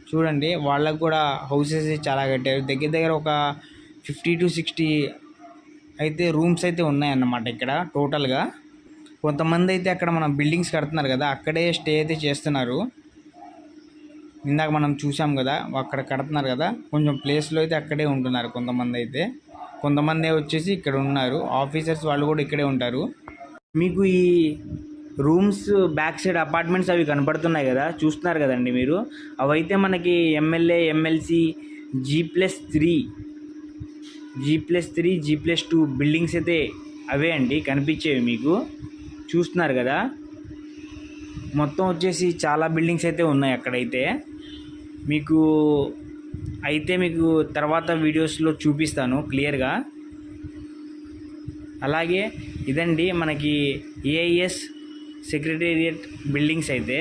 చూడండి, వాళ్ళకు కూడా హౌసెస్ చాలా కట్టారు. దగ్గర దగ్గర ఒక 50 to 60 అయితే రూమ్స్ అయితే ఉన్నాయన్నమాట ఇక్కడ టోటల్గా. కొంతమంది అయితే అక్కడ మనం బిల్డింగ్స్ కడుతున్నారు కదా, అక్కడే స్టే అయితే చేస్తున్నారు. ఇందాక మనం చూసాం కదా, అక్కడ కడుతున్నారు కదా, కొంచెం ప్లేస్లో అయితే అక్కడే ఉంటున్నారు కొంతమంది అయితే. కొంతమంది వచ్చేసి ఇక్కడ ఉన్నారు, ఆఫీసర్స్ వాళ్ళు కూడా ఇక్కడే ఉంటారు. మీకు ఈ రూమ్స్ బ్యాక్ సైడ్ అపార్ట్మెంట్స్ అవి కనపడుతున్నాయి కదా, చూస్తున్నారు కదండి మీరు. అవైతే మనకి MLA, MLC, G+3, G+2 buildings అయితే అవే అండి కనిపించేవి మీకు. చూస్తున్నారు కదా, మొత్తం వచ్చేసి చాలా బిల్డింగ్స్ అయితే ఉన్నాయి అక్కడైతే. మీకు తర్వాత వీడియోస్లో చూపిస్తాను క్లియర్గా. అలాగే ఇదండి మనకి AIS సెక్రటేరియట్ బిల్డింగ్స్ అయితే.